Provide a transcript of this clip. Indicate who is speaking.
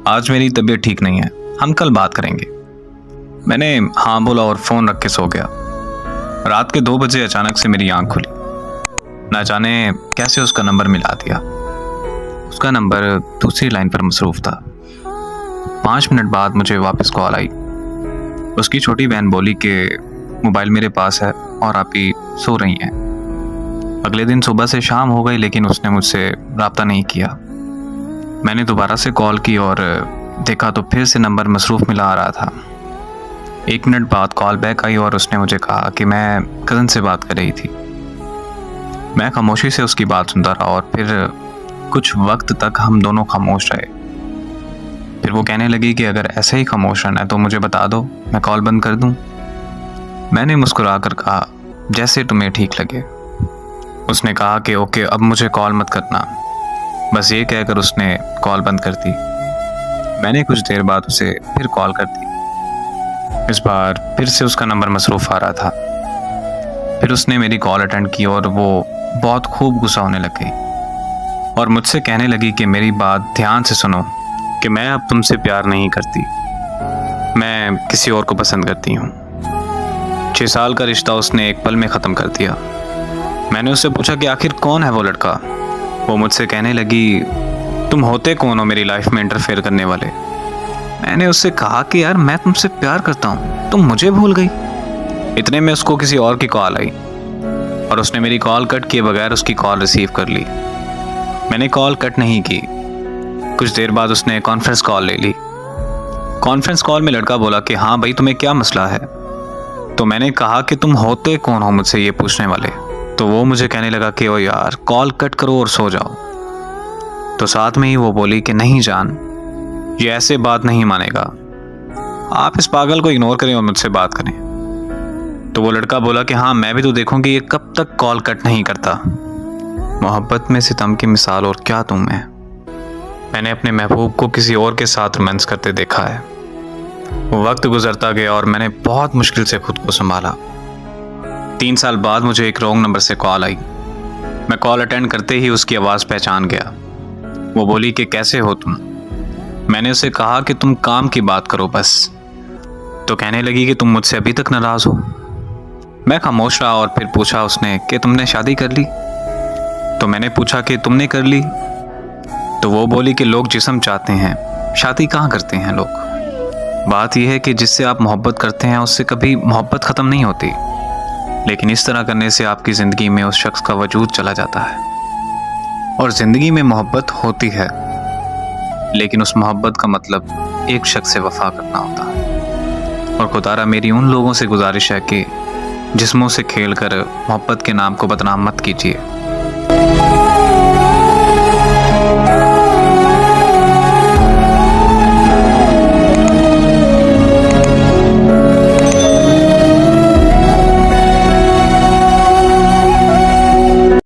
Speaker 1: आज मेरी तबीयत ठीक नहीं है, हम कल बात करेंगे। मैंने हाँ बोला और फ़ोन रख के सो गया। रात के 2 बजे अचानक से मेरी आंख खुली। ना जाने कैसे उसका नंबर मिला दिया। उसका नंबर दूसरी लाइन पर मसरूफ़ था। 5 मिनट बाद मुझे वापस कॉल आई। उसकी छोटी बहन बोली कि मोबाइल मेरे पास है और आप ही सो रही हैं। अगले दिन सुबह से शाम हो गई लेकिन उसने मुझसे रब्ता नहीं किया। मैंने दोबारा से कॉल की और देखा तो फिर से नंबर मसरूफ़ मिला आ रहा था। 1 मिनट बाद कॉल बैक आई और उसने मुझे कहा कि मैं कज़न से बात कर रही थी। मैं खामोशी से उसकी बात सुनता रहा और फिर कुछ वक्त तक हम दोनों खामोश रहे। फिर वो कहने लगी कि अगर ऐसे ही खामोश रहना है तो मुझे बता दो, मैं कॉल बंद कर दूं। मैंने मुस्कुरा कर कहा जैसे तुम्हें ठीक लगे। उसने कहा कि ओके, अब मुझे कॉल मत करना। बस ये कहकर उसने कॉल बंद कर दी। मैंने कुछ देर बाद उसे फिर कॉल कर दी। इस बार फिर से उसका नंबर मसरूफ़ आ रहा था। फिर उसने मेरी कॉल अटेंड की और वो बहुत खूब गुस्सा होने लग गई और मुझसे कहने लगी कि मेरी बात ध्यान से सुनो कि मैं अब तुमसे प्यार नहीं करती, मैं किसी और को पसंद करती हूँ। 6 साल का रिश्ता उसने एक पल में ख़त्म कर दिया। मैंने उससे पूछा कि आखिर कौन है वो लड़का। वो मुझसे कहने लगी तुम होते कौन हो मेरी लाइफ में इंटरफेयर करने वाले। मैंने उससे कहा कि यार मैं तुमसे प्यार करता हूँ, तुम मुझे भूल गई। इतने में उसको किसी और की कॉल आई और उसने मेरी कॉल कट किए बगैर उसकी कॉल रिसीव कर ली। मैंने कॉल कट नहीं की। कुछ देर बाद उसने कॉन्फ्रेंस कॉल ले ली। कॉन्फ्रेंस कॉल में लड़का बोला कि हाँ भाई, तुम्हें क्या मसला है। तो मैंने कहा कि तुम होते कौन हो मुझसे ये पूछने वाले। तो वो मुझे कहने लगा कि ओ यार कॉल कट करो और सो जाओ। तो साथ में ही वो बोली कि नहीं जान, ये ऐसे बात नहीं मानेगा, आप इस पागल को इग्नोर करें और मुझसे बात करें। तो वो लड़का बोला कि हाँ मैं भी तो देखूंगी ये कब तक कॉल कट नहीं करता। मोहब्बत में सितम की मिसाल और क्या तुम है। मैंने अपने महबूब को किसी और के साथ रोमांस करते देखा है। वो वक्त गुजरता गया और मैंने बहुत मुश्किल से खुद को संभाला। 3 साल बाद मुझे एक रॉन्ग नंबर से कॉल आई। मैं कॉल अटेंड करते ही उसकी आवाज़ पहचान गया। वो बोली कि कैसे हो तुम। मैंने उसे कहा कि तुम काम की बात करो बस। तो कहने लगी कि तुम मुझसे अभी तक नाराज़ हो। मैं खामोश रहा और फिर पूछा उसने कि तुमने शादी कर ली। तो मैंने पूछा कि तुमने कर ली। तो वो बोली कि लोग जिस्म चाहते हैं, शादी कहाँ करते हैं लोग। बात यह है कि जिससे आप मोहब्बत करते हैं उससे कभी मोहब्बत ख़त्म नहीं होती, लेकिन इस तरह करने से आपकी ज़िंदगी में उस शख्स का वजूद चला जाता है। और ज़िंदगी में मोहब्बत होती है, लेकिन उस मोहब्बत का मतलब एक शख्स से वफा करना होता है। और खुदारा मेरी उन लोगों से गुजारिश है कि जिस्मों से खेलकर मोहब्बत के नाम को बदनाम मत कीजिए।